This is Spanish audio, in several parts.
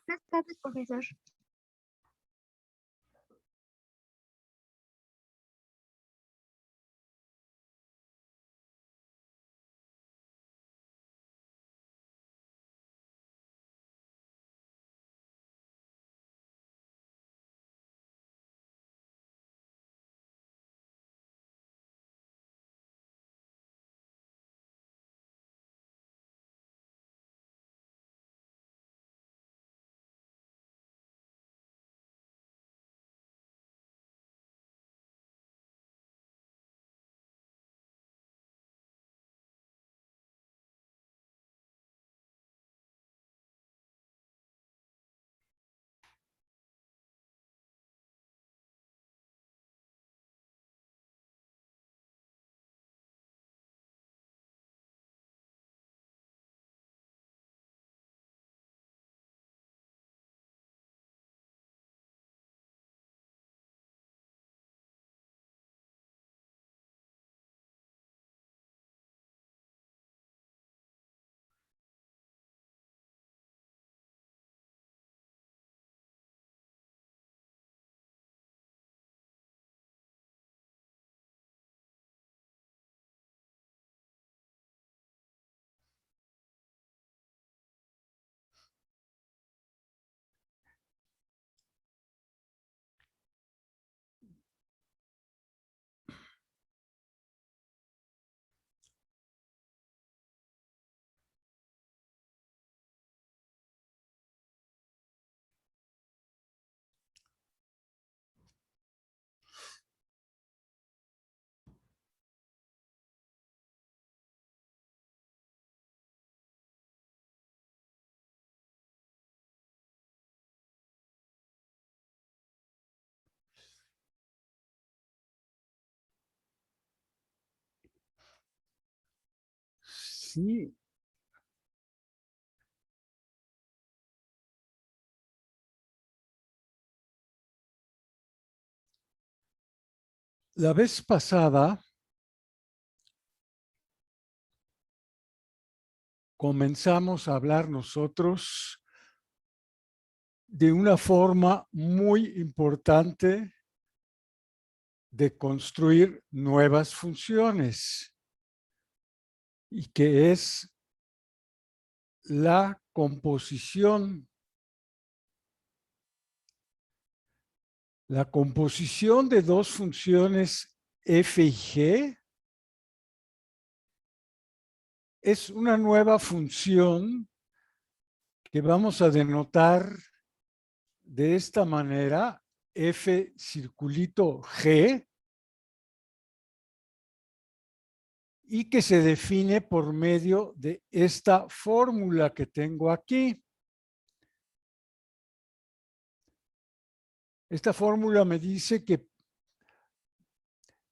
Buenas tardes, profesor. Sí. La vez pasada comenzamos a hablar nosotros de una forma muy importante de construir nuevas funciones y que es la composición. La composición de dos funciones f y g es una nueva función que vamos a denotar de esta manera, f circulito g, y que se define por medio de esta fórmula que tengo aquí. Esta fórmula me dice que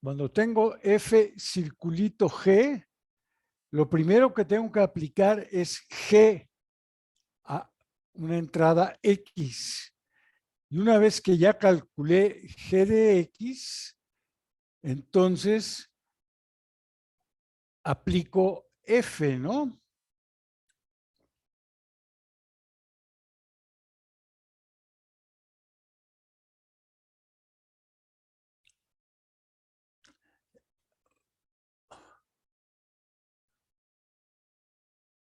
cuando tengo f circulito g, lo primero que tengo que aplicar es g a una entrada x. Y una vez que ya calculé g de x, entonces aplico f, ¿no?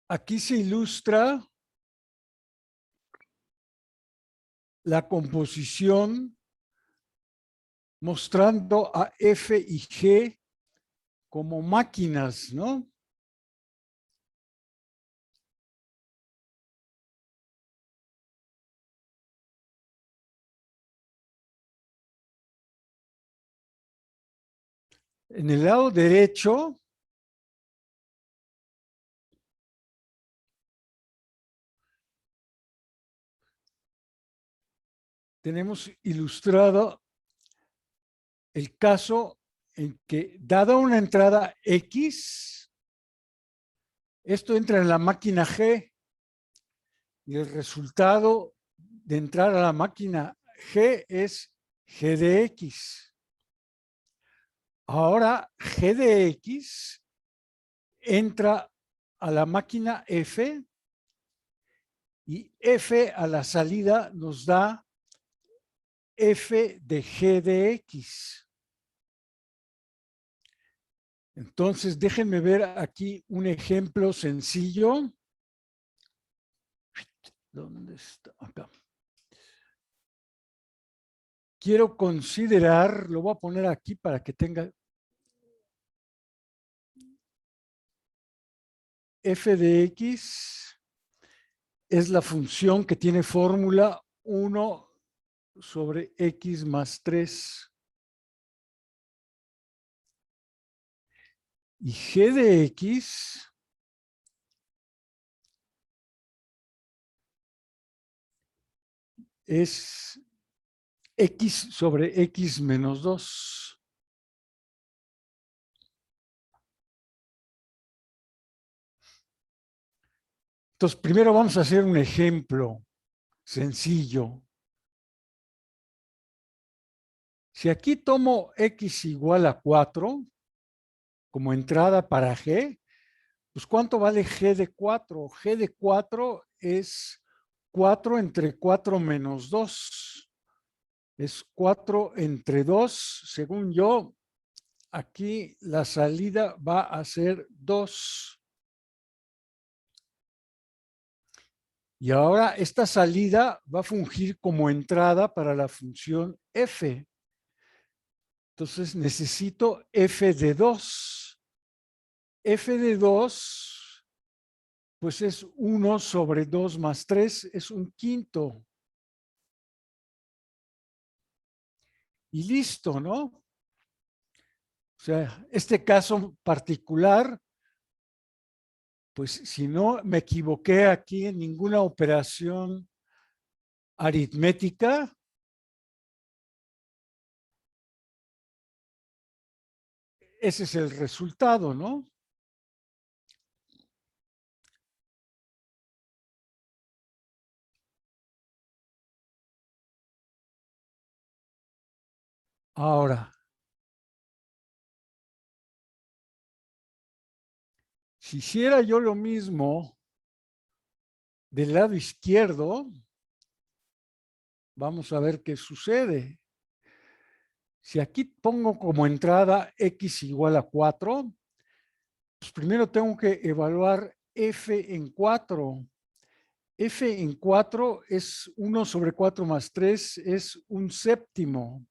Aquí se ilustra la composición mostrando a f y g como máquinas, ¿no? En el lado derecho tenemos ilustrado el caso en que, dada una entrada X, esto entra en la máquina G y el resultado de entrar a la máquina G es G de X. Ahora G de X entra a la máquina F y F a la salida nos da F de G de X. Entonces, déjenme ver aquí un ejemplo sencillo. ¿Dónde está? Acá. Quiero considerar, lo voy a poner aquí para que tenga F de X es la función que tiene fórmula 1 sobre X más 3. Y G de X es X sobre X menos 2. Entonces, primero vamos a hacer un ejemplo sencillo. Si aquí tomo X igual a 4 como entrada para G, pues ¿cuánto vale G de 4? G de 4 es 4 entre 4 menos 2. Es 4 entre 2. Según yo, aquí la salida va a ser 2. Y ahora esta salida va a fungir como entrada para la función f. Entonces necesito f de 2. F de 2, pues es 1 sobre 2 más 3, es un quinto. Y listo, ¿no? O sea, este caso particular, pues si no me equivoqué aquí en ninguna operación aritmética, ese es el resultado, ¿no? Ahora, si hiciera yo lo mismo del lado izquierdo, vamos a ver qué sucede. Si aquí pongo como entrada x igual a 4, pues primero tengo que evaluar f en 4. F en 4 es 1 sobre 4 más 3, es un séptimo.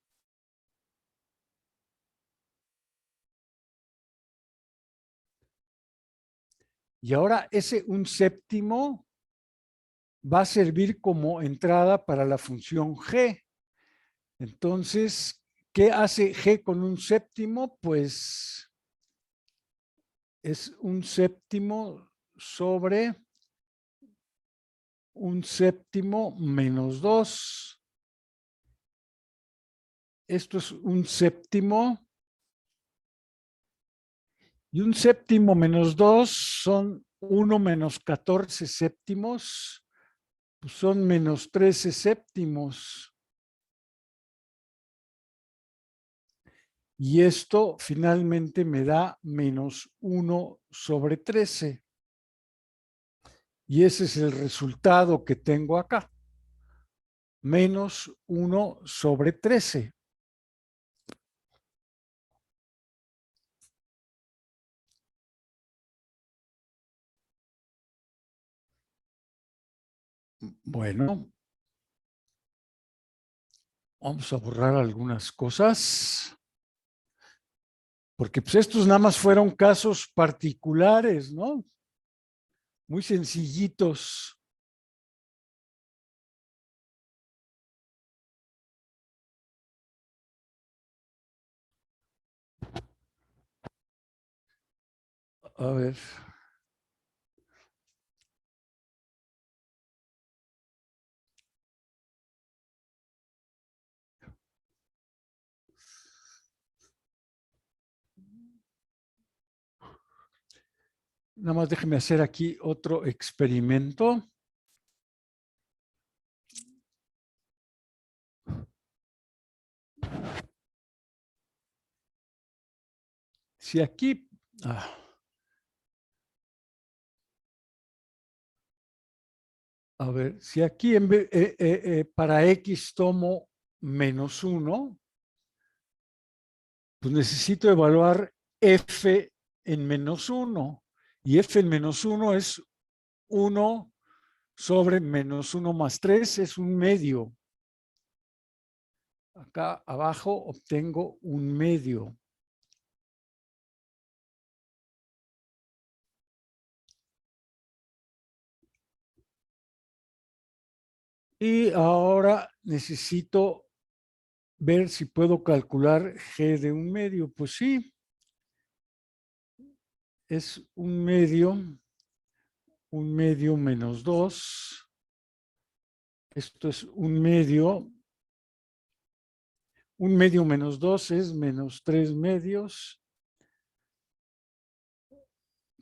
Y ahora ese un séptimo va a servir como entrada para la función g. Entonces, ¿qué hace g con un séptimo? Pues es un séptimo sobre un séptimo menos 2. Esto es un séptimo. Y un séptimo menos 2 son 1 menos 14 séptimos. Pues son menos 13 séptimos. Y esto finalmente me da menos 1 sobre 13. Y ese es el resultado que tengo acá. Menos 1 sobre 13. Bueno, vamos a borrar algunas cosas. Porque pues estos nada más fueron casos particulares, ¿no? Muy sencillitos. A ver. Nada más déjeme hacer aquí otro experimento. Si aquí... a ver, si aquí para X tomo -1, pues necesito evaluar F en -1. Y F en -1 es 1 sobre -1 más 3, es un medio. Acá abajo obtengo un medio. Y ahora necesito ver si puedo calcular G de un medio. Pues sí, es un medio menos 2. Esto es un medio menos 2 es menos 3 medios.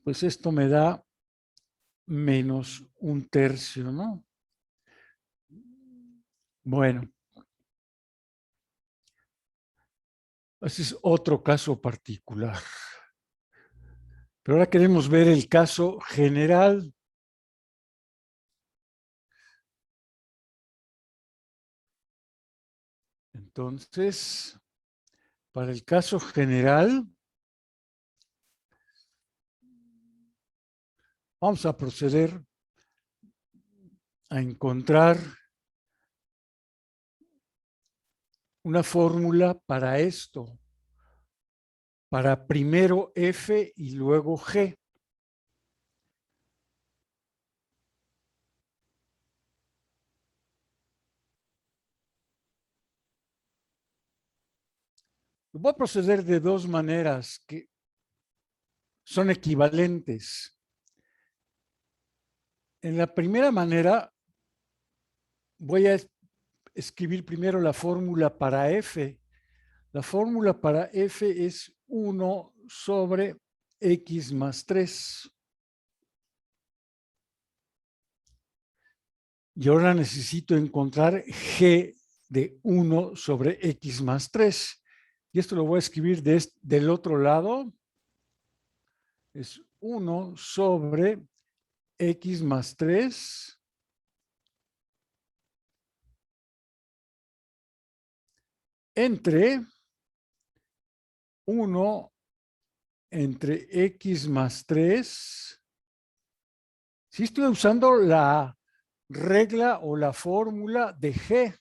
Pues esto me da menos un tercio, ¿no? Bueno, ese es otro caso particular. Pero ahora queremos ver el caso general. Entonces, para el caso general, vamos a proceder a encontrar una fórmula para esto, para primero F y luego G. Voy a proceder de dos maneras que son equivalentes. En la primera manera, voy a escribir primero la fórmula para F. La fórmula para F es 1 sobre X más 3. Y ahora necesito encontrar G de 1 sobre X más 3. Y esto lo voy a escribir del otro lado. Es 1 sobre X más 3 entre 1 entre X más 3. Si estoy usando la regla o la fórmula de G.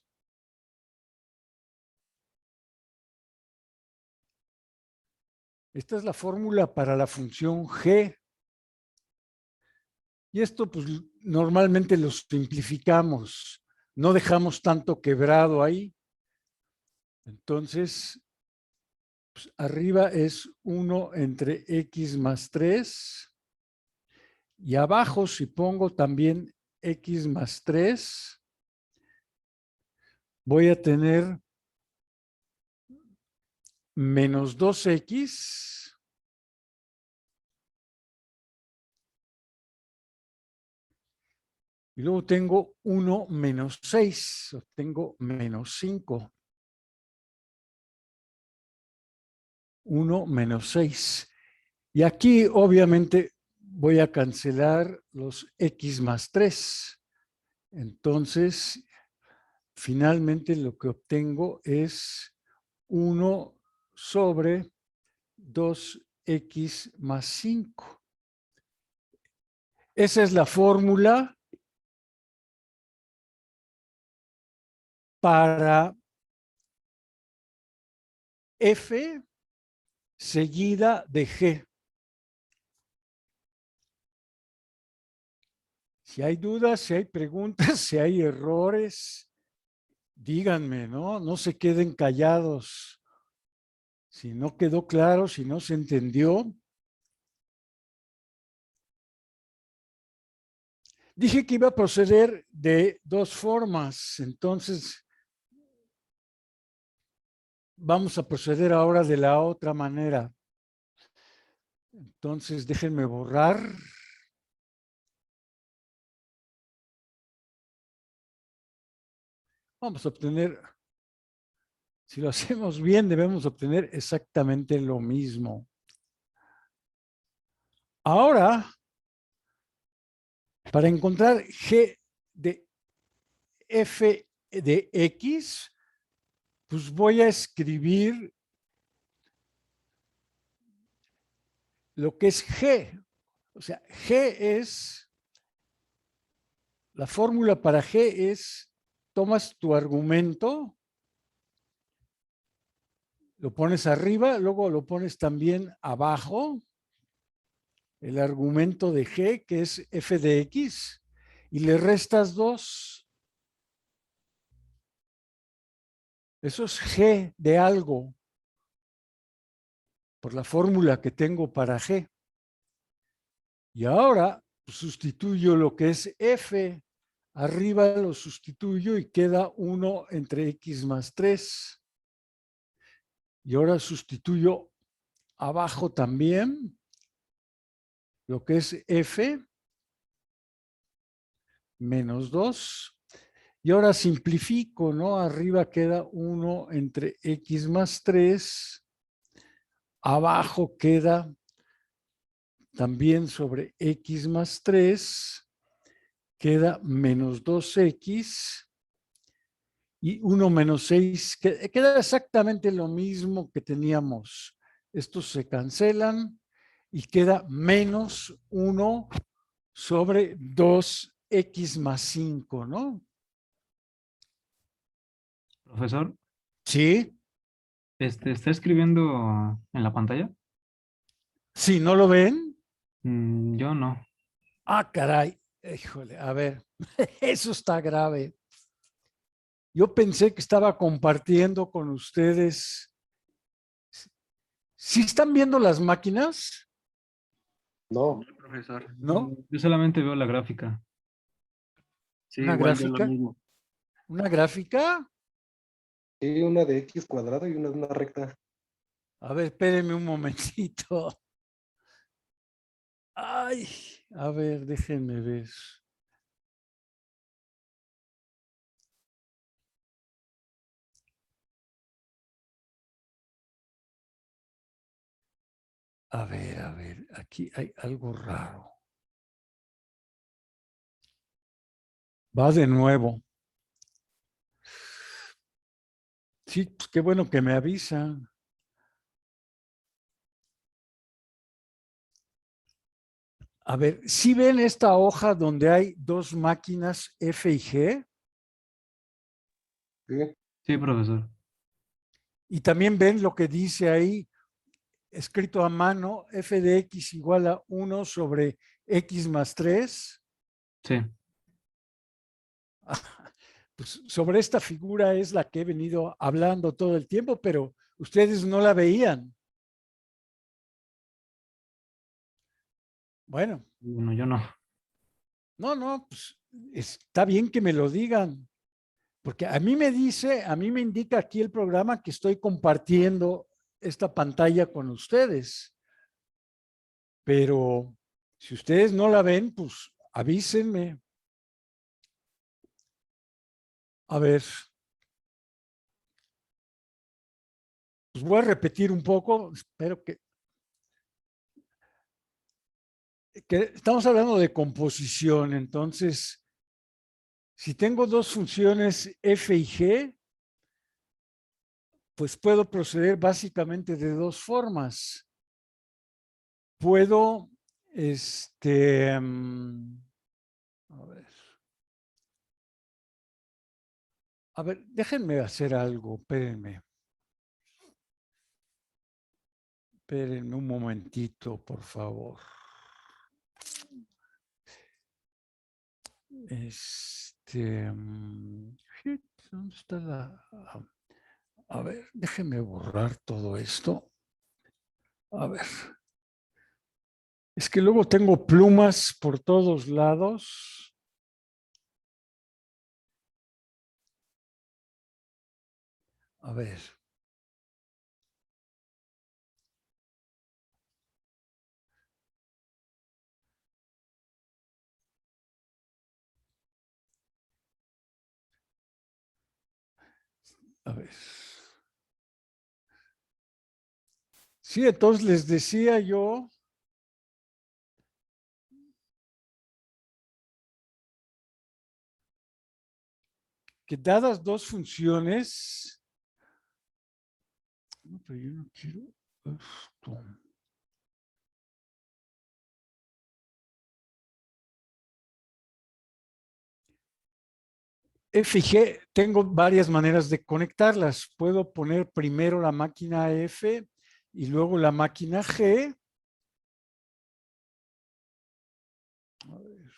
Esta es la fórmula para la función G. Y esto, pues, normalmente lo simplificamos. No dejamos tanto quebrado ahí. Entonces, pues, arriba es 1 entre X más 3. Y abajo, si pongo también X más 3, voy a tener menos 2X y luego tengo 1 menos 6, obtengo menos 5. 1 menos 6. Y aquí obviamente voy a cancelar los X más 3. Entonces, finalmente lo que obtengo es 1 sobre 2X más 5. Esa es la fórmula para F seguida de G. Si hay dudas, si hay preguntas, si hay errores, díganme, ¿no? No se queden callados. Si no quedó claro, si no se entendió, Dije que iba a proceder de dos formas, entonces vamos a proceder ahora de la otra manera. Entonces déjenme borrar. Vamos a obtener, si lo hacemos bien, debemos obtener exactamente lo mismo. Ahora, para encontrar g de f de x, pues voy a escribir lo que es g. O sea, g es, la fórmula para g es, tomas tu argumento, lo pones arriba, luego lo pones también abajo, el argumento de g, que es f de x, y le restas 2. Eso es g de algo, por la fórmula que tengo para g. Y ahora sustituyo lo que es f, arriba lo sustituyo y queda 1 entre x más 3. Y ahora sustituyo abajo también lo que es f menos 2. Y ahora simplifico, ¿no? Arriba queda 1 entre x más 3. Abajo queda también sobre x más 3. Queda menos 2x. Y 1 menos 6. Queda exactamente lo mismo que teníamos. Estos se cancelan y queda menos 1 sobre 2x más 5, ¿no? Profesor, Sí. ¿está escribiendo en la pantalla? ¿Sí, no lo ven? Yo no. Ah, caray. Híjole, a ver, eso está grave. Yo pensé que estaba compartiendo con ustedes. ¿Sí están viendo las máquinas? No, Profesor. ¿No? Yo solamente veo la gráfica. sí, ¿Una igual yo lo gráfica? mismo. ¿Una gráfica? Sí, una de x cuadrado y una recta. A ver, espérenme un momentito. Ay, a ver, déjenme ver. A ver, aquí hay algo raro. Va de nuevo. Sí, pues qué bueno que me avisan. A ver, ¿sí ven esta hoja donde hay dos máquinas F y G? Sí, Sí, profesor. Y también ven lo que dice ahí, escrito a mano, F de X igual a 1 sobre X más 3. Sí. Pues sobre esta figura es la que he venido hablando todo el tiempo, pero ustedes no la veían. Bueno, Bueno, yo no. no, pues está bien que me lo digan, porque a mí me indica aquí el programa que estoy compartiendo esta pantalla con ustedes. Pero si ustedes no la ven, pues avísenme. A ver, pues voy a repetir un poco, espero que estamos hablando de composición, entonces, si tengo dos funciones f y g, pues puedo proceder básicamente de dos formas. Puedo, a ver, déjenme hacer algo, espérenme. Espérenme un momentito, por favor. ¿Dónde está la? A ver, déjenme borrar todo esto. A ver. Es que luego tengo plumas por todos lados. A ver. A ver. Sí, entonces les decía yo que dadas dos funciones, no, pero yo no quiero esto. F y G, tengo varias maneras de conectarlas. Puedo poner primero la máquina F y luego la máquina G. A ver.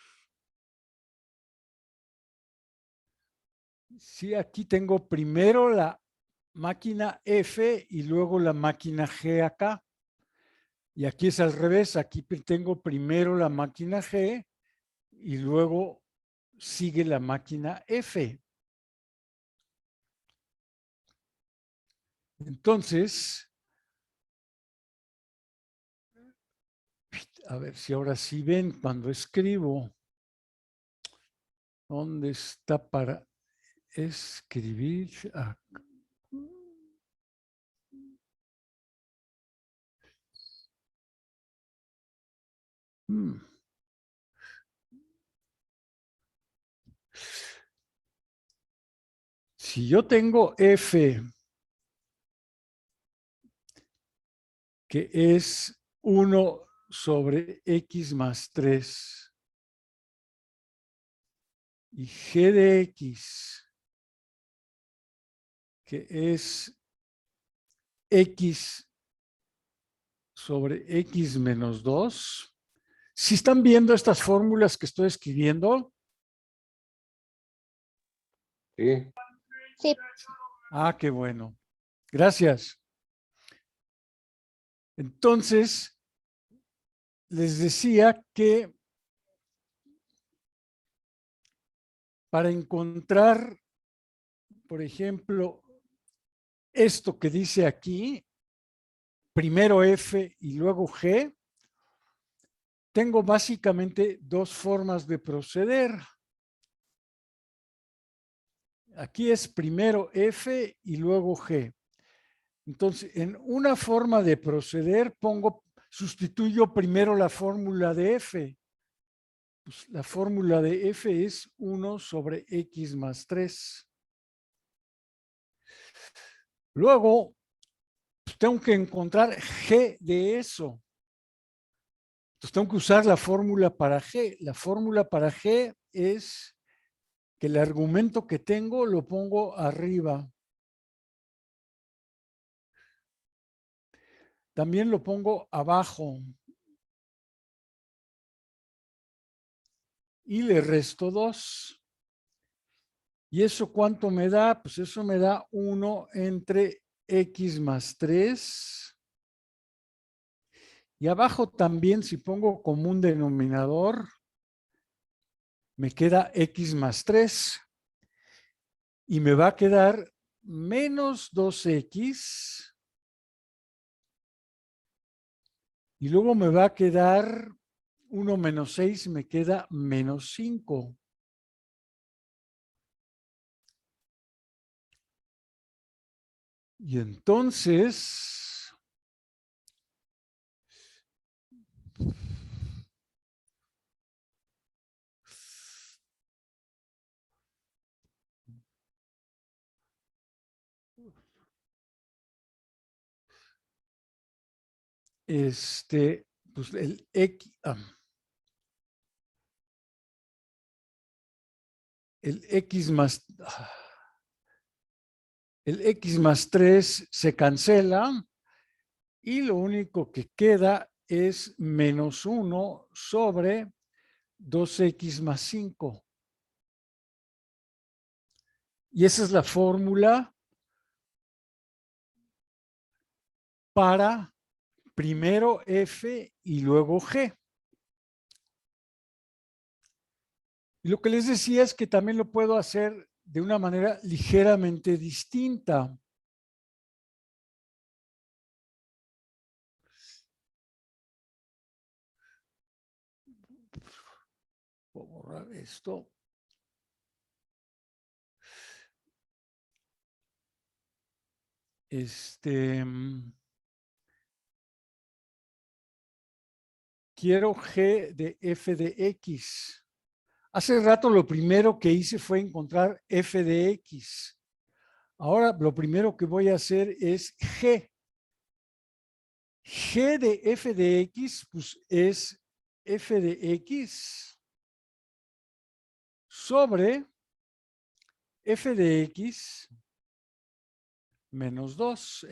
Sí, aquí tengo primero la máquina F y luego la máquina G acá. Y aquí es al revés, aquí tengo primero la máquina G y luego sigue la máquina F. Entonces, a ver si ahora sí ven cuando escribo. ¿Dónde está para escribir? Acá. Si yo tengo F, que es 1 sobre X más 3, y G de X, que es X sobre X menos 2, si están viendo estas fórmulas que estoy escribiendo, Sí, Sí, ah, qué bueno. Gracias. Entonces, les decía que para encontrar, por ejemplo, esto que dice aquí, primero F y luego G, tengo básicamente dos formas de proceder. Aquí es primero F y luego G. Entonces, en una forma de proceder sustituyo primero la fórmula de F. Pues la fórmula de F es 1 sobre X más 3. Luego, pues tengo que encontrar G de eso. Entonces, tengo que usar la fórmula para G. La fórmula para G es que el argumento que tengo lo pongo arriba. También lo pongo abajo. Y le resto 2. ¿Y eso cuánto me da? Pues eso me da 1 entre X más 3. Y abajo también, si pongo como un denominador, me queda X más 3. Y me va a quedar menos 2X. Y luego me va a quedar 1 menos 6, me queda menos 5. Y entonces, pues el X, el X más 3 se cancela y lo único que queda es menos 1 sobre 2X más 5. Y esa es la fórmula para primero F y luego G. Y lo que les decía es que también lo puedo hacer de una manera ligeramente distinta. borrar esto. Quiero G de f de x. Hace rato lo primero que hice fue encontrar f de x. Ahora lo primero que voy a hacer es G. G de f de x, pues es f de x sobre f de x menos 2.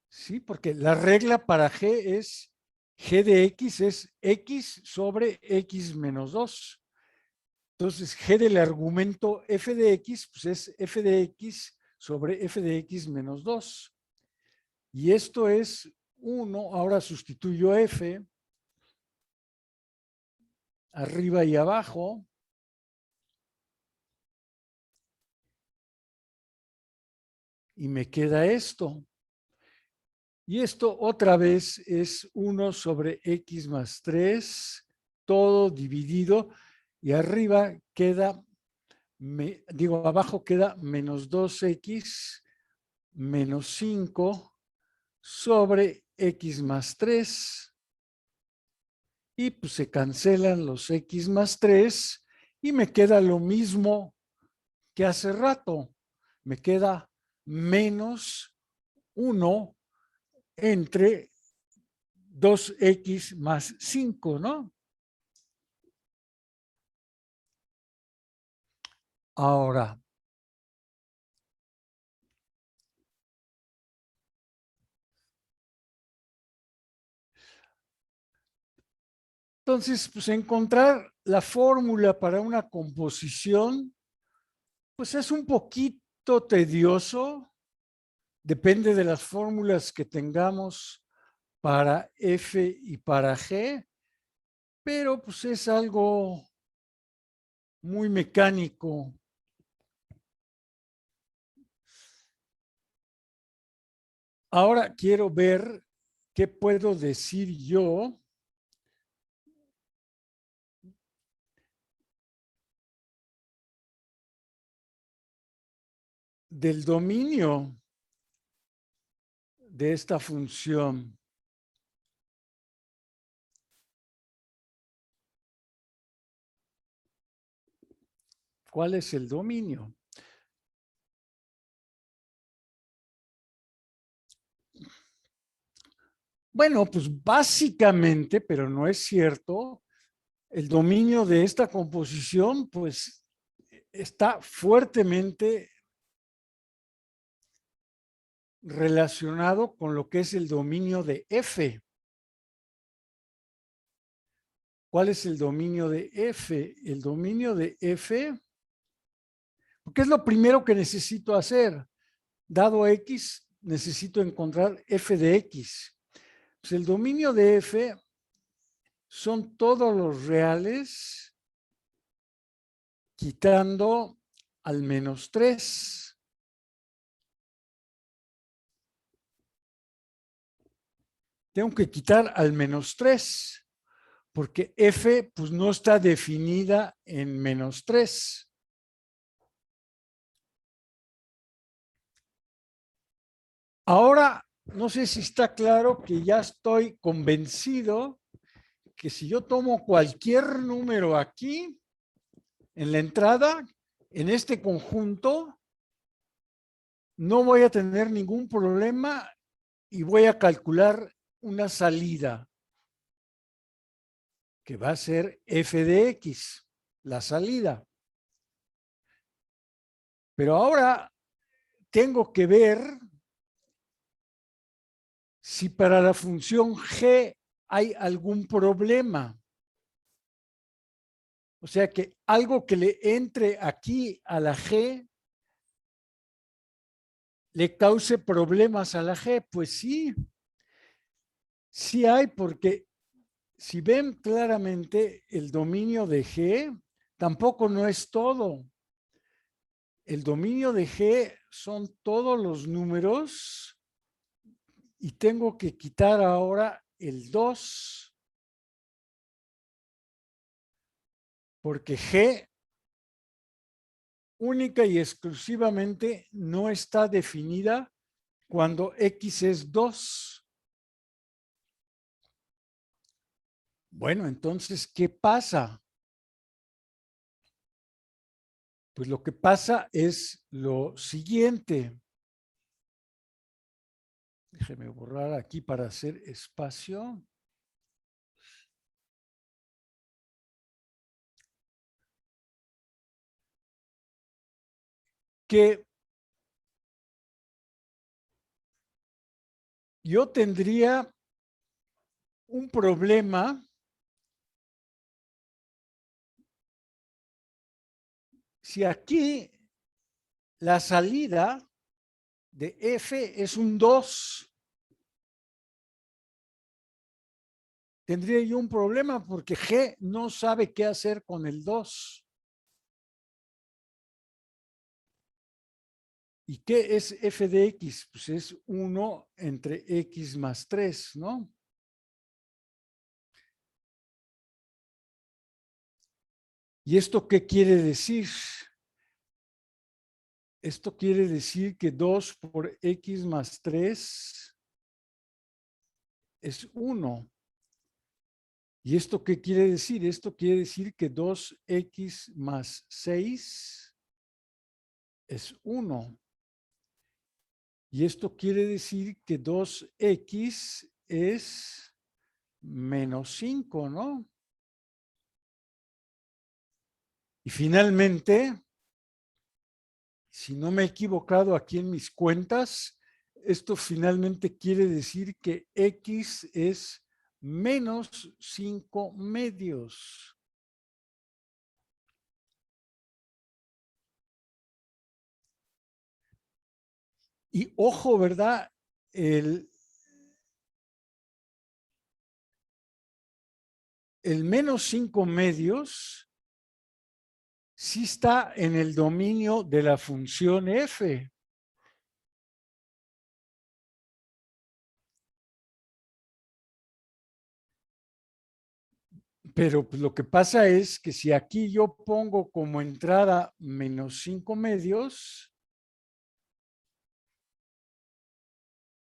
Sí, porque la regla para G es G de x es x sobre x menos 2. Entonces, G del argumento f de x, pues es f de x sobre f de x menos 2. Y esto es 1. Ahora sustituyo f arriba y abajo. Y me queda esto. Y esto otra vez es 1 sobre x más 3, todo dividido. Y arriba queda, abajo queda menos 2x menos 5 sobre x más 3. Y pues se cancelan los x más 3 y me queda lo mismo que hace rato. Me queda menos 1 entre 2x más 5, ¿no? Ahora, entonces, pues encontrar la fórmula para una composición, pues es un poquito tedioso, depende de las fórmulas que tengamos para F y para G, pero pues es algo muy mecánico. Ahora quiero ver qué puedo decir yo del dominio de esta función. ¿Cuál es el dominio? Bueno, pues básicamente, pero no es cierto, el dominio de esta composición, pues está fuertemente relacionado con lo que es el dominio de F. ¿Cuál es el dominio de F? El dominio de F, porque es lo primero que necesito hacer. Dado X, necesito encontrar F de X. Pues el dominio de F son todos los reales quitando al menos 3. Tengo que quitar al menos 3, porque F pues, no está definida en menos 3. Ahora, no sé si está claro que ya estoy convencido que si yo tomo cualquier número aquí, en la entrada, en este conjunto, no voy a tener ningún problema y voy a calcular una salida que va a ser f de x, la salida. Pero ahora tengo que ver si para la función g hay algún problema. O sea que algo que le entre aquí a la g le cause problemas a la g. Pues sí, sí hay, porque si ven claramente el dominio de G, tampoco no es todo. El dominio de G son todos los números y tengo que quitar ahora el 2. porque G única y exclusivamente no está definida cuando X es 2. Bueno, entonces, ¿qué pasa? Pues lo que pasa es lo siguiente. Déjeme borrar aquí para hacer espacio. Que yo tendría un problema si aquí la salida de F es un 2. Tendría yo un problema porque G no sabe qué hacer con el 2. ¿Y qué es f de x? Pues es 1 entre x más 3, ¿no? ¿Y esto qué quiere decir? Esto quiere decir que 2 por x más 3 es 1. ¿Y esto qué quiere decir? Esto quiere decir que 2x más 6 es 1. Y esto quiere decir que 2x es menos 5, ¿no? Y finalmente, si no me he equivocado aquí en mis cuentas, esto finalmente quiere decir que x es menos 5 medios. Y ojo, ¿verdad? El menos 5 medios sí está en el dominio de la función f. Pero pues, lo que pasa es que si aquí yo pongo como entrada menos 5 medios,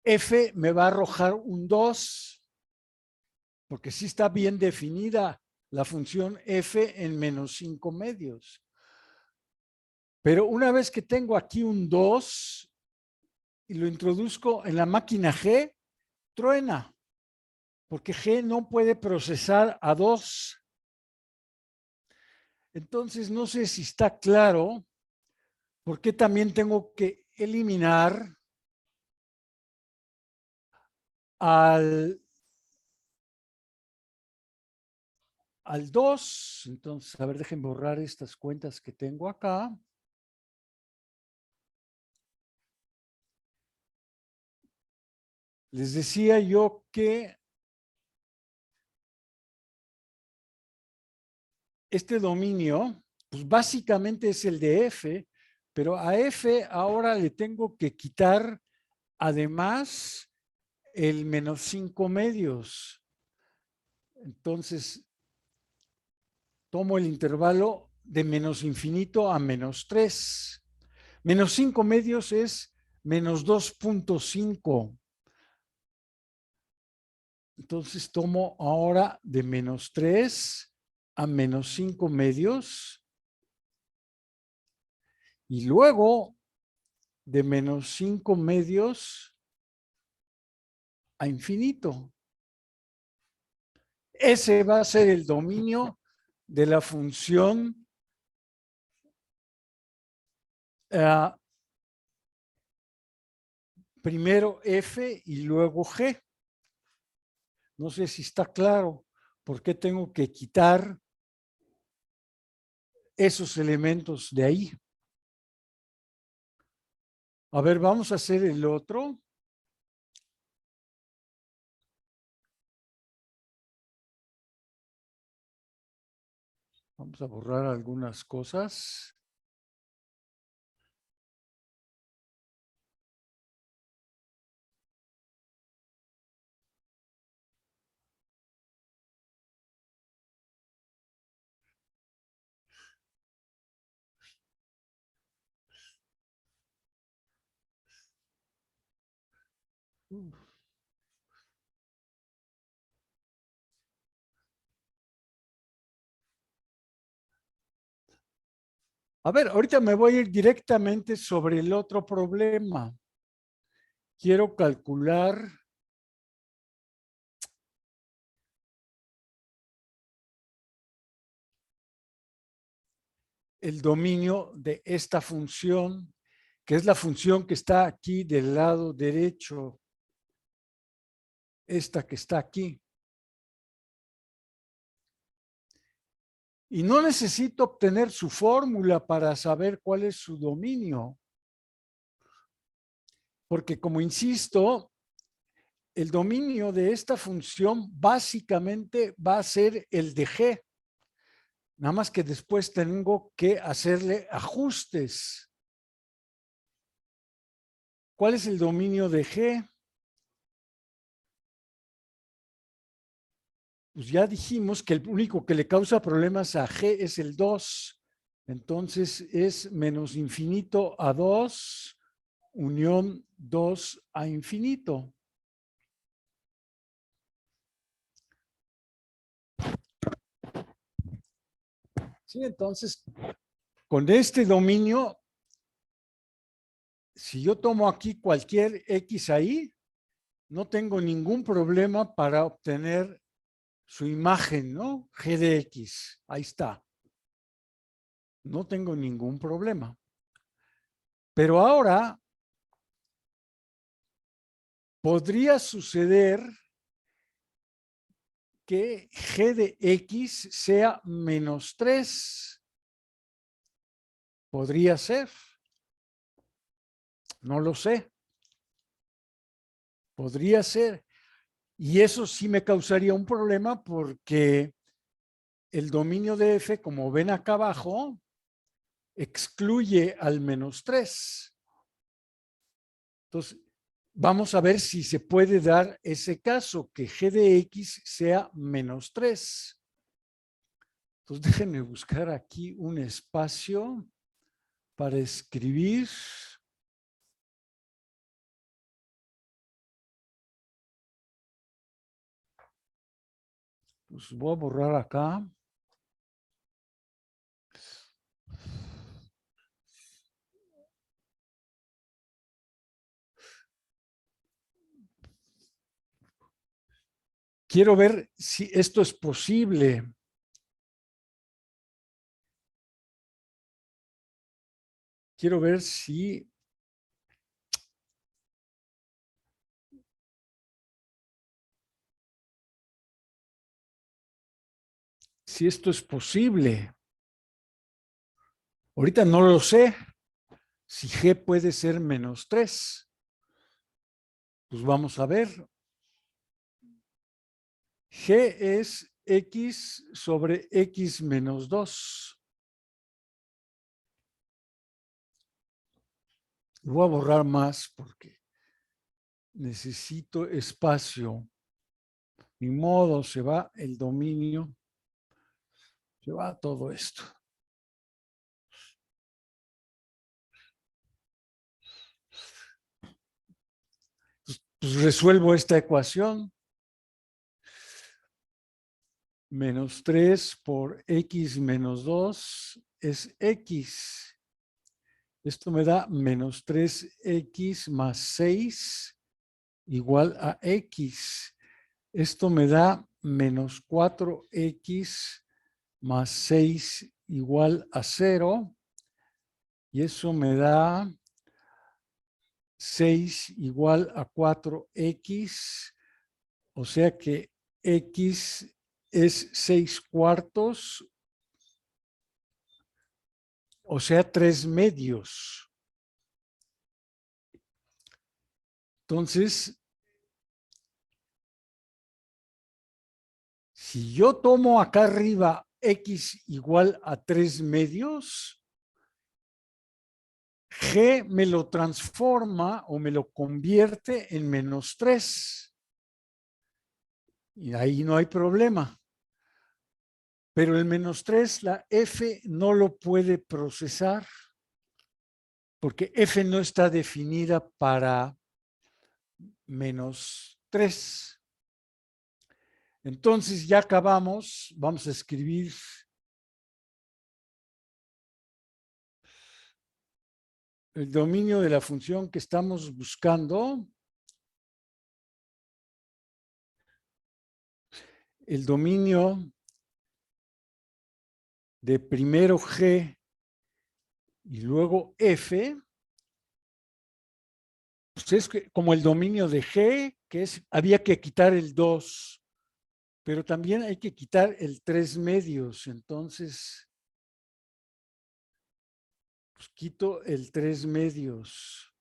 f me va a arrojar un 2, porque sí está bien definida la función f en menos 5 medios. Pero una vez que tengo aquí un 2 y lo introduzco en la máquina G, truena, porque G no puede procesar a 2. Entonces, no sé si está claro por qué también tengo que eliminar al 2. Entonces, a ver, dejen borrar estas cuentas que tengo acá. Les decía yo que este dominio, pues básicamente es el de F, pero a F ahora le tengo que quitar además el menos 5 medios. Entonces, tomo el intervalo de menos infinito a menos 3. Menos 5 medios es menos 2.5. Entonces tomo ahora de menos 3 a menos 5 medios y luego de menos 5 medios a infinito. Ese va a ser el dominio de la función primero f y luego g. No sé si está claro por qué tengo que quitar esos elementos de ahí. A ver, vamos a hacer el otro. Vamos a borrar algunas cosas. A ver, ahorita me voy a ir directamente sobre el otro problema. Quiero calcular el dominio de esta función, que es la función que está aquí del lado derecho, esta que está aquí. Y no necesito obtener su fórmula para saber cuál es su dominio. Porque como insisto, el dominio de esta función básicamente va a ser el de G. Nada más que después tengo que hacerle ajustes. ¿Cuál es el dominio de G? Pues ya dijimos que el único que le causa problemas a G es el 2. Entonces es menos infinito a 2, unión 2 a infinito. Sí, entonces, con este dominio, si yo tomo aquí cualquier X ahí, no tengo ningún problema para obtener su imagen, ¿no? G de X, ahí está. No tengo ningún problema. Pero ahora podría suceder que G de X sea menos 3. Podría ser. No lo sé. Podría ser. Y eso sí me causaría un problema porque el dominio de F, como ven acá abajo, excluye al menos 3. Entonces, vamos a ver si se puede dar ese caso, que G de X sea menos 3. Entonces, déjenme buscar aquí un espacio para escribir. Pues voy a borrar acá. Quiero ver si esto es posible. Quiero ver si esto es posible. Ahorita no lo sé. Si G puede ser menos 3. Pues vamos a ver. G es X sobre X menos 2. Voy a borrar más porque necesito espacio. Ni modo, se va el dominio. Se va todo esto. Pues resuelvo esta ecuación. Menos 3 por X menos 2 es X. Esto me da menos 3X más 6 igual a X. Esto me da menos 4X más 6 igual a 0. Y eso me da 6 igual a 4X. O sea que X es 6/4. O sea, 3/2. Entonces, si yo tomo acá arriba X igual a 3/2, G me lo transforma o me lo convierte en menos 3. Y ahí no hay problema. Pero el menos 3, la F no lo puede procesar porque F no está definida para menos 3. Entonces ya acabamos. Vamos a escribir el dominio de la función que estamos buscando. El dominio de primero G y luego F, pues es como el dominio de G, que había que quitar el 2, pero también hay que quitar el 3 medios. Entonces, pues quito el 3 medios.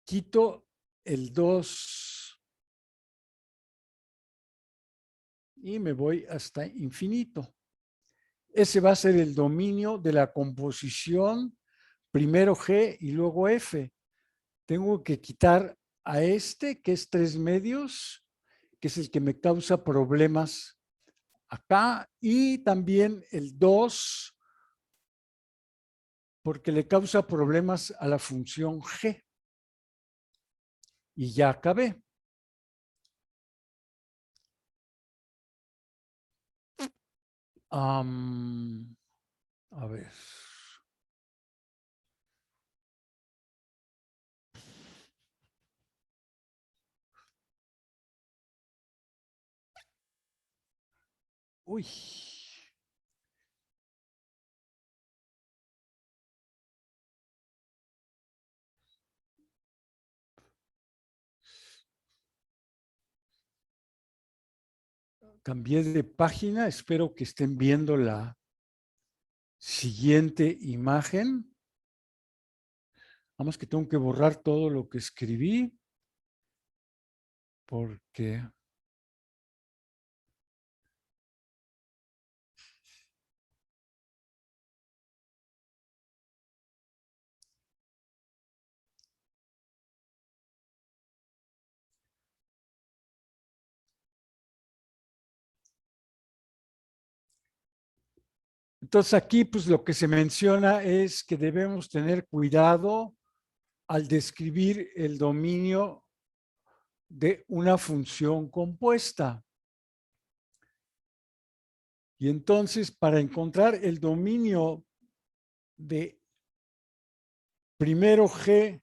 Quito el 2 y me voy hasta infinito. Ese va a ser el dominio de la composición, primero G y luego F. Tengo que quitar a este, que es 3 medios, que es el que me causa problemas acá, y también el 2, porque le causa problemas a la función G. Y ya acabé. A ver. Uy. Cambié de página. Espero que estén viendo la siguiente imagen. Nada más que tengo que borrar todo lo que escribí. Porque entonces aquí pues lo que se menciona es que debemos tener cuidado al describir el dominio de una función compuesta. Y entonces para encontrar el dominio de primero G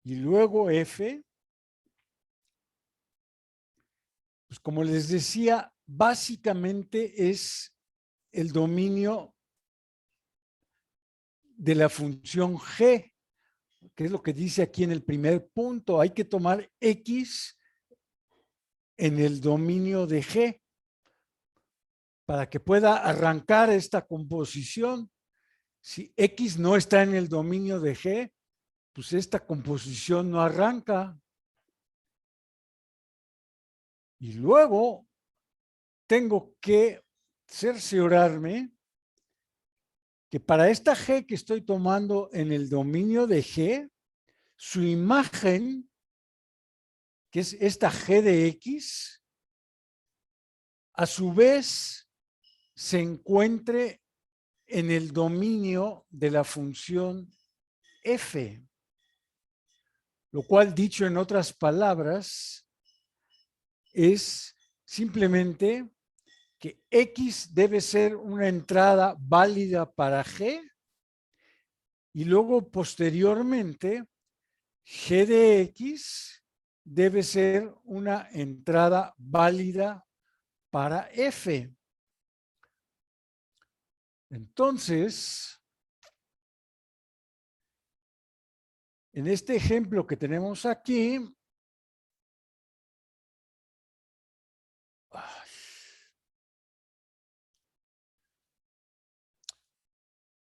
y luego F, pues como les decía, básicamente es el dominio de la función G, que es lo que dice aquí en el primer punto. Hay que tomar X en el dominio de G para que pueda arrancar esta composición. Si X no está en el dominio de G, pues esta composición no arranca. Y luego tengo que cerciorarme que para esta G que estoy tomando en el dominio de G, su imagen, que es esta G de X, a su vez se encuentre en el dominio de la función F, lo cual, dicho en otras palabras, es simplemente que X debe ser una entrada válida para G y luego posteriormente G de X debe ser una entrada válida para F. Entonces, en este ejemplo que tenemos aquí,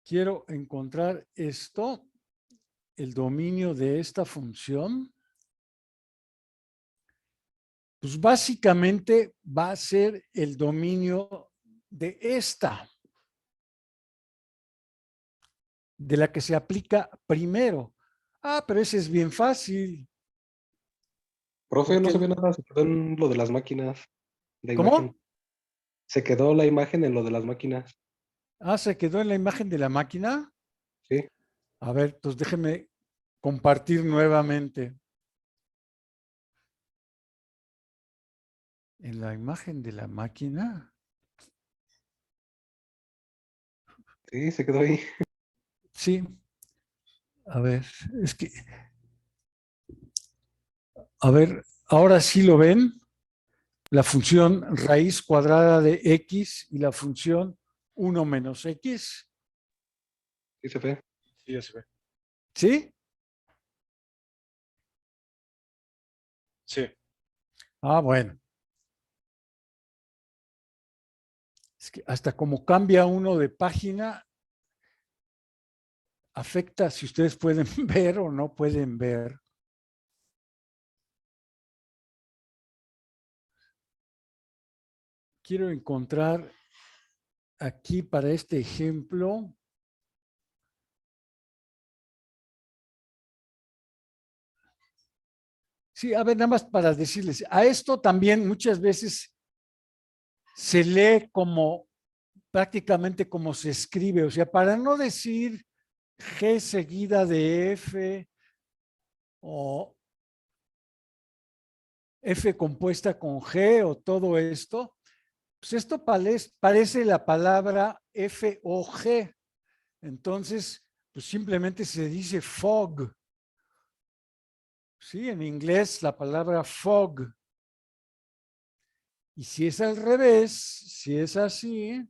quiero encontrar esto, el dominio de esta función. Pues básicamente va a ser el dominio de esta, de la que se aplica primero. Ah, pero ese es bien fácil. Profe, no Porque se ve nada, se quedó en lo de las máquinas. La ¿Cómo? imagen. Se quedó la imagen en lo de las máquinas. Ah, se quedó en la imagen de la máquina. Sí, A ver, entonces déjenme compartir nuevamente. En la imagen de la máquina. sí, se quedó ahí. Sí. A ver, es que. A ver, ahora sí lo ven. La función raíz cuadrada de x y la función 1 menos x. Sí se ve. Sí, ya se ve. ¿Sí? Sí. Ah, bueno. Es que hasta como cambia uno de página, afecta si ustedes pueden ver o no pueden ver. Quiero encontrar aquí para este ejemplo. Sí, a ver, nada más para decirles, a esto también muchas veces se lee como prácticamente como se escribe, o sea, para no decir G seguida de F o F compuesta con G o todo esto, pues esto parece la palabra F o G. Entonces, pues simplemente se dice fog. Sí, en inglés la palabra fog. Y si es al revés, si es así,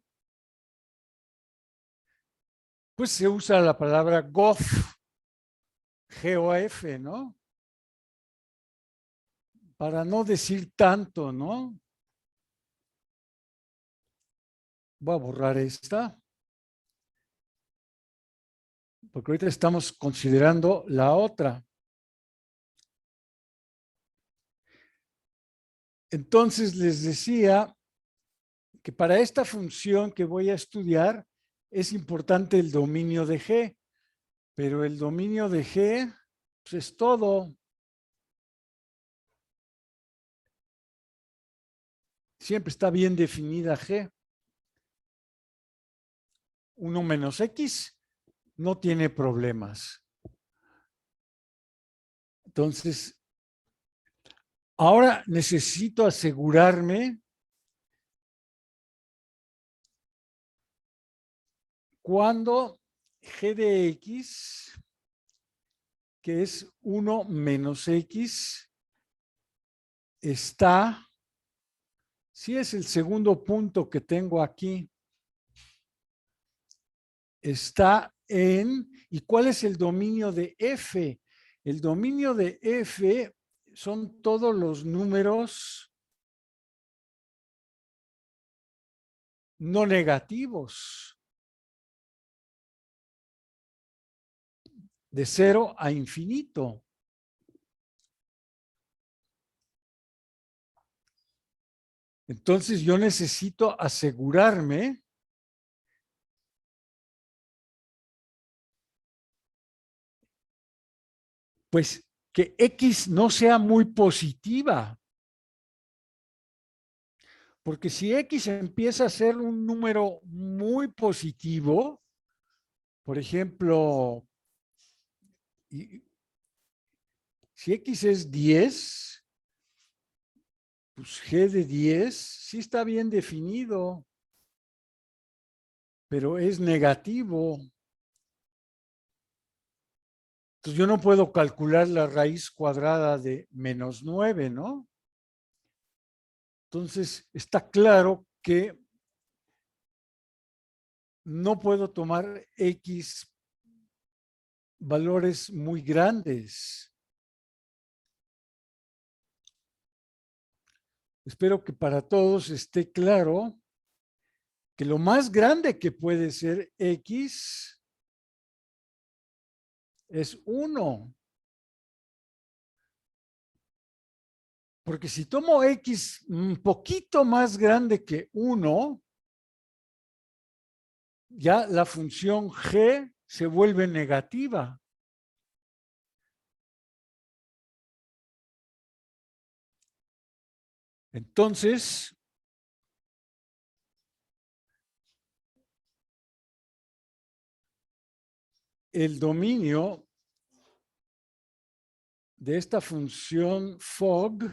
pues se usa la palabra gof, G-O-F, ¿no? Para no decir tanto, ¿no? Voy a borrar esta, porque ahorita estamos considerando la otra. Entonces les decía que para esta función que voy a estudiar es importante el dominio de G, pero el dominio de G pues es todo. Siempre está bien definida G. 1 menos X no tiene problemas. Entonces, ahora necesito asegurarme cuando G de X, que es 1 menos X, está, si es el segundo punto que tengo aquí, está en, ¿y cuál es el dominio de F? El dominio de F son todos los números no negativos, de 0 a infinito. Entonces yo necesito asegurarme pues que X no sea muy positiva. Porque si X empieza a ser un número muy positivo, por ejemplo, si X es 10, pues G de 10 sí está bien definido, pero es negativo. Entonces yo no puedo calcular la raíz cuadrada de menos 9, ¿no? Entonces está claro que no puedo tomar X valores muy grandes. Espero que para todos esté claro que lo más grande que puede ser X es 1. Porque si tomo X un poquito más grande que 1, ya la función G se vuelve negativa. Entonces, el dominio de esta función fog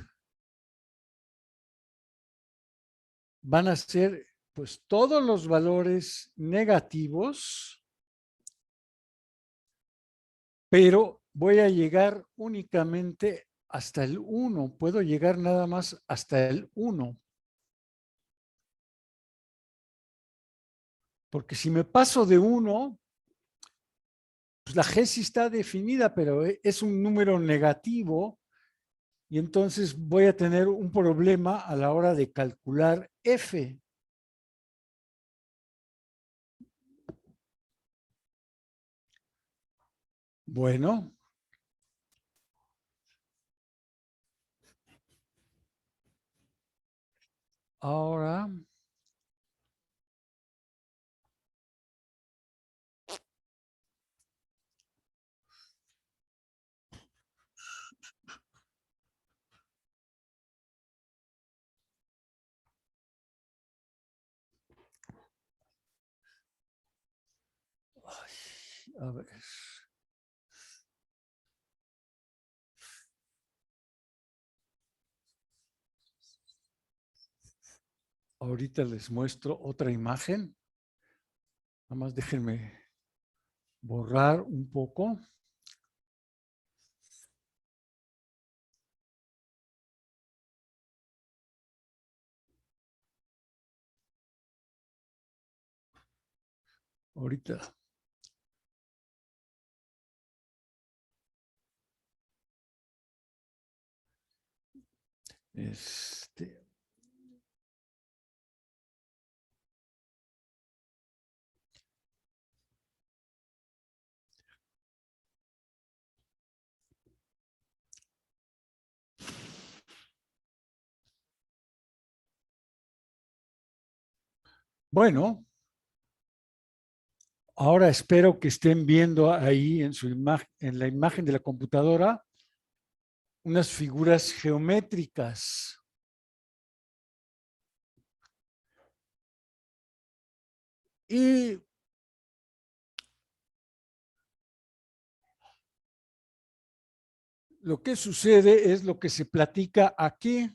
van a ser pues todos los valores negativos, pero voy a llegar únicamente hasta el 1. Puedo llegar nada más hasta el 1. Porque si me paso de 1, pues la G sí está definida, pero es un número negativo y entonces voy a tener un problema a la hora de calcular F. Bueno. Ahora, a ver. Ahorita les muestro otra imagen. Nada más déjenme borrar un poco. Ahorita. Bueno, ahora espero que estén viendo ahí en su imagen, en la imagen de la computadora, unas figuras geométricas. Y lo que sucede es lo que se platica aquí.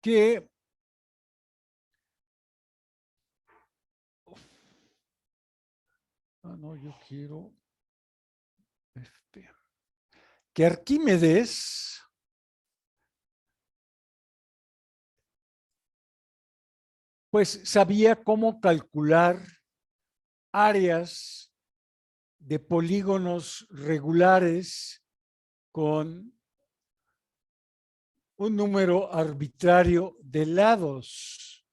Que no, yo quiero que Arquímedes pues sabía cómo calcular áreas de polígonos regulares con un número arbitrario de lados.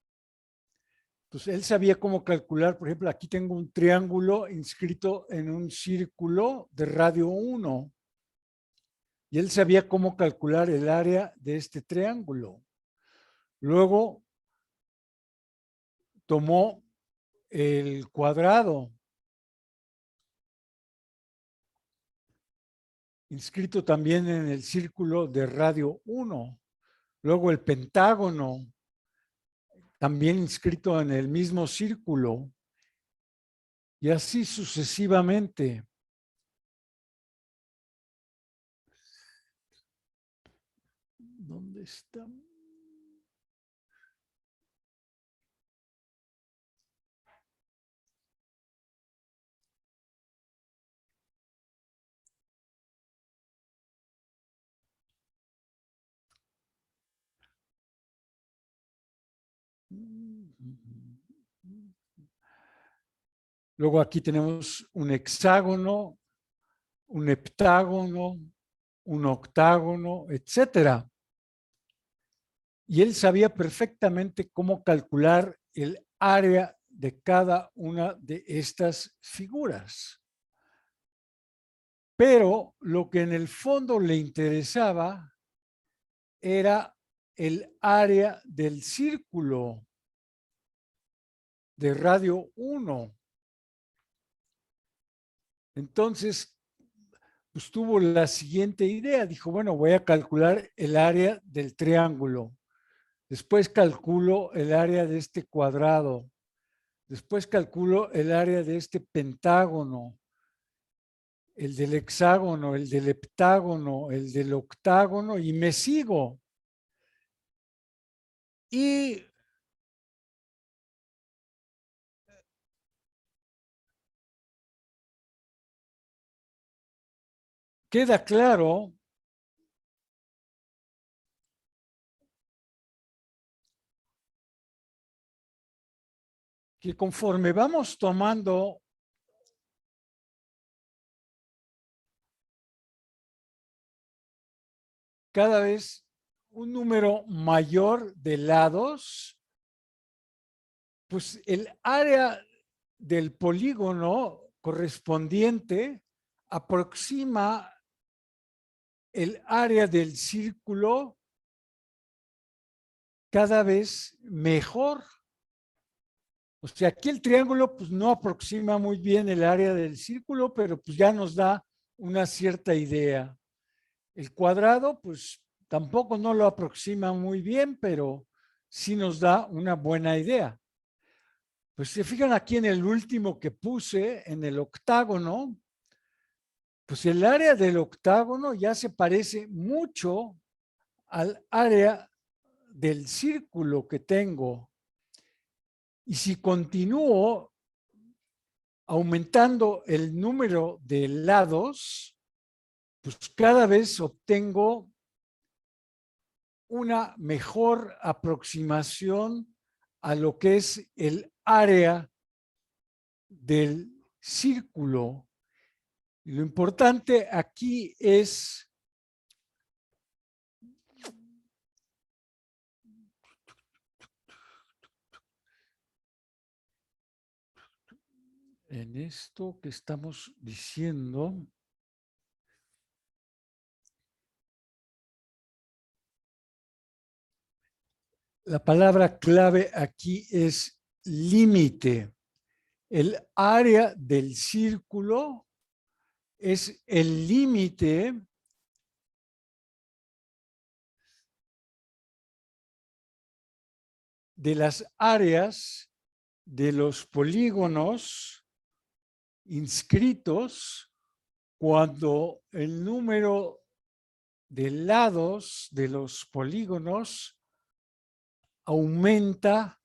Entonces, él sabía cómo calcular, por ejemplo, aquí tengo un triángulo inscrito en un círculo de radio 1. Y él sabía cómo calcular el área de este triángulo. Luego tomó el cuadrado, inscrito también en el círculo de radio 1. Luego el pentágono, también inscrito en el mismo círculo. Y así sucesivamente. ¿Dónde está? Luego aquí tenemos un hexágono, un heptágono, un octágono, etcétera. Y él sabía perfectamente cómo calcular el área de cada una de estas figuras. Pero lo que en el fondo le interesaba era el área del círculo de radio 1. Entonces, pues tuvo la siguiente idea. Dijo, bueno, voy a calcular el área del triángulo. Después calculo el área de este cuadrado. Después calculo el área de este pentágono, el del hexágono, el del heptágono, el del octágono y me sigo. Y queda claro que conforme vamos tomando cada vez un número mayor de lados, pues el área del polígono correspondiente aproxima el área del círculo cada vez mejor. O sea, aquí el triángulo pues no aproxima muy bien el área del círculo, pero pues ya nos da una cierta idea. El cuadrado pues tampoco no lo aproxima muy bien, pero sí nos da una buena idea. Pues se fijan aquí en el último que puse, en el octágono, pues el área del octágono ya se parece mucho al área del círculo que tengo. Y si continúo aumentando el número de lados, pues cada vez obtengo una mejor aproximación a lo que es el área del círculo. Y lo importante aquí es en esto que estamos diciendo, la palabra clave aquí es límite. El área del círculo es el límite de las áreas de los polígonos inscritos cuando el número de lados de los polígonos aumenta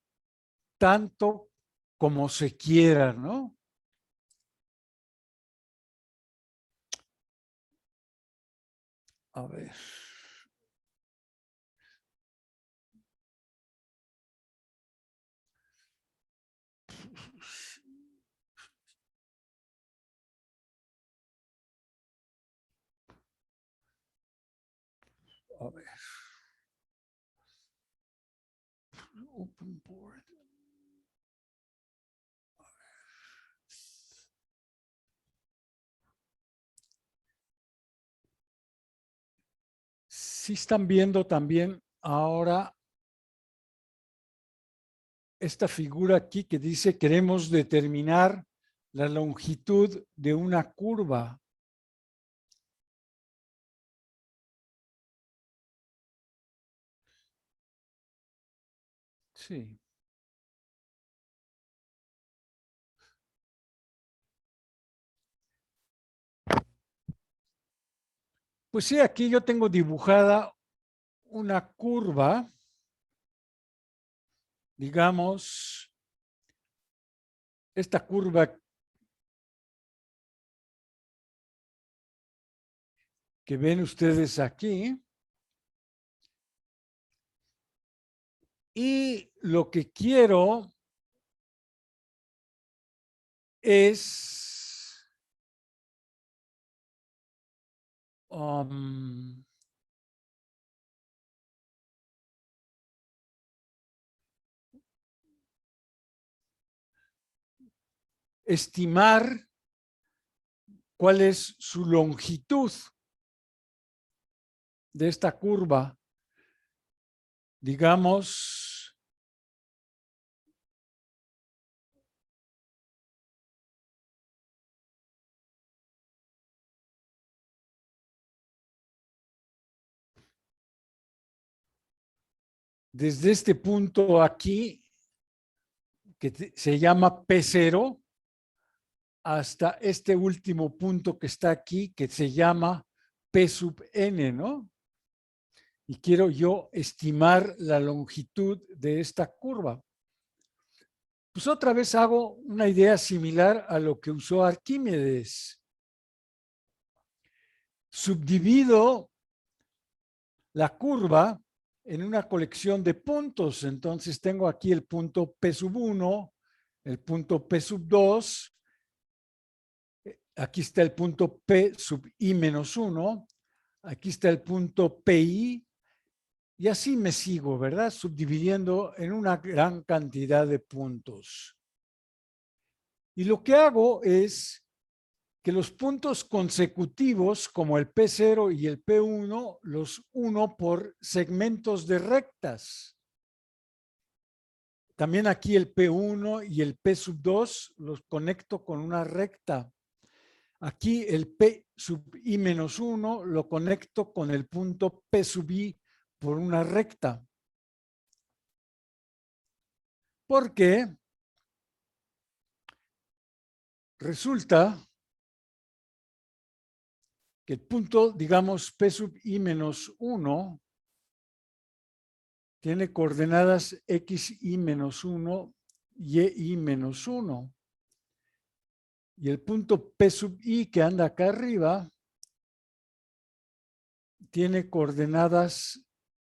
tanto como se quiera, ¿no? A ver. A ver. Open board. Sí están viendo también ahora esta figura aquí que dice queremos determinar la longitud de una curva. Sí. Pues sí, aquí yo tengo dibujada una curva, digamos, esta curva que ven ustedes aquí. Y lo que quiero es estimar cuál es su longitud de esta curva. Digamos, desde este punto aquí, que se llama P0, hasta este último punto que está aquí, que se llama P sub n, ¿no? Y quiero yo estimar la longitud de esta curva. Pues otra vez hago una idea similar a lo que usó Arquímedes. Subdivido la curva en una colección de puntos. Entonces tengo aquí el punto P sub 1, el punto P sub 2, aquí está el punto P sub I menos 1, aquí está el punto PI, y así me sigo, ¿verdad? Subdividiendo en una gran cantidad de puntos. Y lo que hago es que los puntos consecutivos, como el P0 y el P1, los uno por segmentos de rectas. También aquí el P1 y el P sub 2 los conecto con una recta. Aquí el P sub I menos 1 lo conecto con el punto P sub I por una recta. Porque resulta que el punto, digamos, P sub I menos 1 tiene coordenadas xi menos 1, y menos 1. Y el punto P sub I que anda acá arriba tiene coordenadas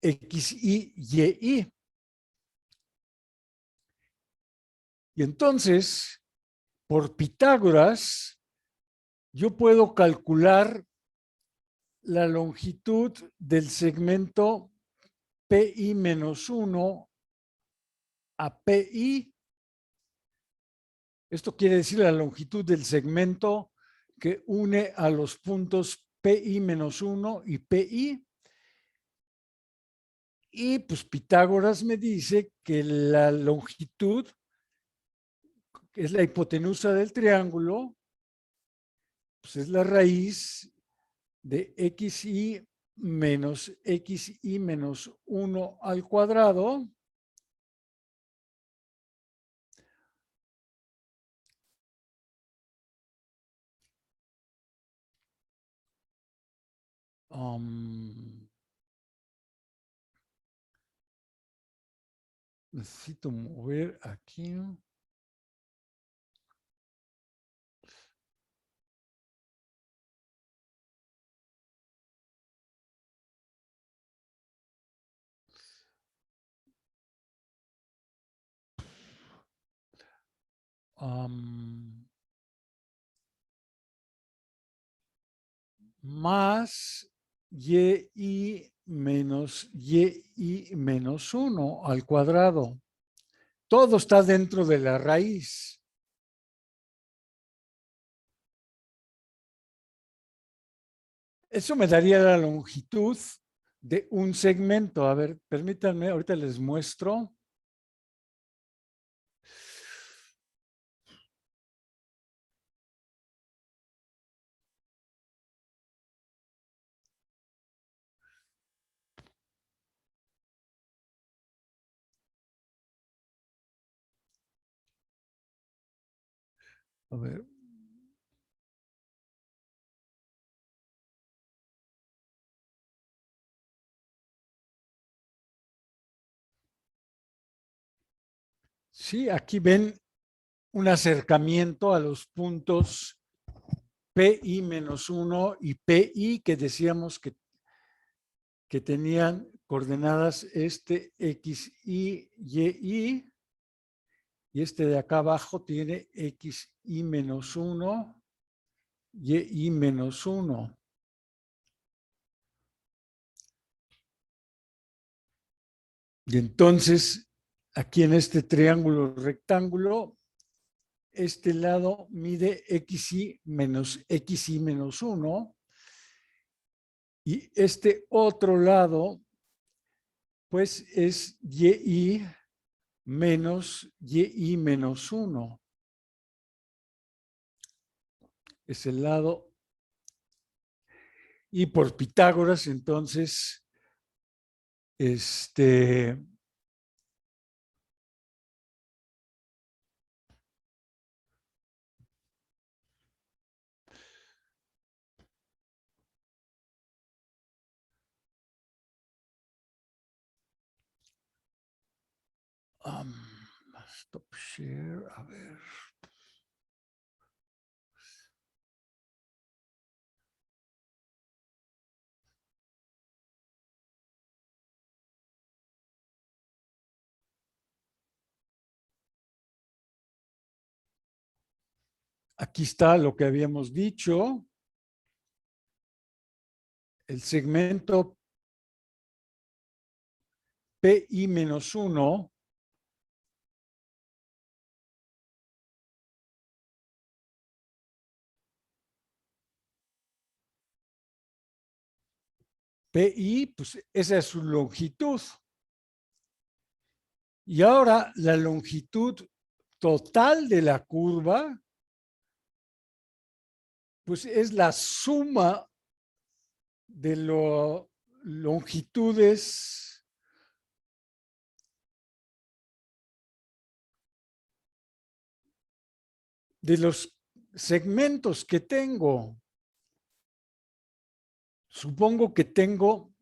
xi, y. Y entonces, por Pitágoras, yo puedo calcular la longitud del segmento PI menos 1 a PI. Esto quiere decir la longitud del segmento que une a los puntos PI menos 1 y PI. Y pues Pitágoras me dice que la longitud, que es la hipotenusa del triángulo, pues es la raíz de xi menos 1 al cuadrado necesito mover aquí. Más y menos 1 al cuadrado. Todo está dentro de la raíz. Eso me daría la longitud de un segmento. A ver, permítanme, ahorita les muestro. A ver. Sí, aquí ven un acercamiento a los puntos PI menos 1 y PI que decíamos que tenían coordenadas xi, y este de acá abajo tiene xi menos 1, y menos 1. Y entonces, aquí en este triángulo rectángulo, este lado mide xi menos 1 y este otro lado, pues es y menos 1. Es el lado. Y por Pitágoras, entonces, Stop share, a ver. Aquí está lo que habíamos dicho. El segmento PI-1 PI, pues esa es su longitud. Y ahora la longitud total de la curva, pues es la suma de las longitudes de los segmentos que tengo. Supongo que tengo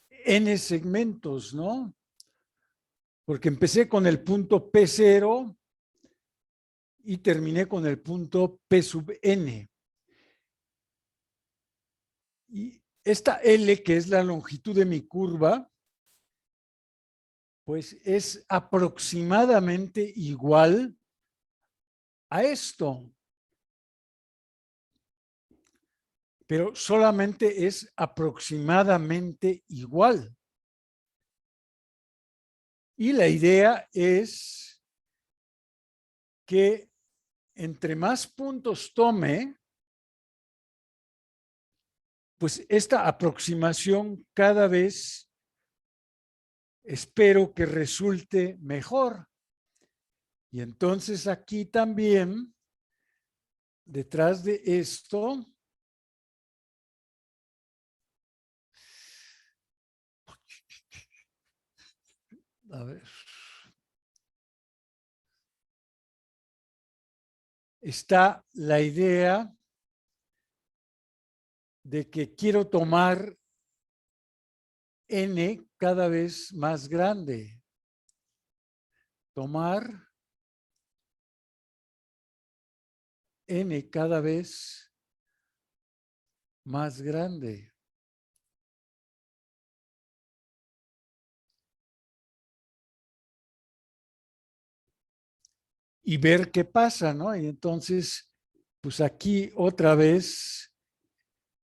n segmentos, ¿no? Porque empecé con el punto P0 y terminé con el punto P sub n. Y esta L, que es la longitud de mi curva, pues es aproximadamente igual a esto. Pero solamente es aproximadamente igual. Y la idea es que entre más puntos tome, pues esta aproximación cada vez espero que resulte mejor. Y entonces aquí también, detrás de esto, a ver, está la idea de que quiero tomar n cada vez más grande. Tomar n cada vez más grande. Y ver qué pasa, ¿no? Y entonces, pues aquí otra vez,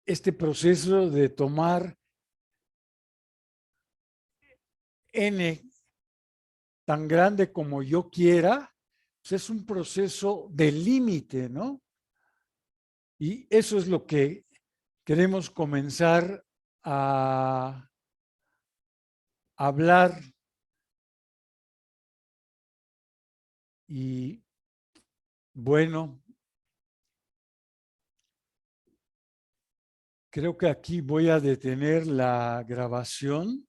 este proceso de tomar n tan grande como yo quiera, pues es un proceso de límite, ¿no? Y eso es lo que queremos comenzar a hablar. Y bueno, creo que aquí voy a detener la grabación.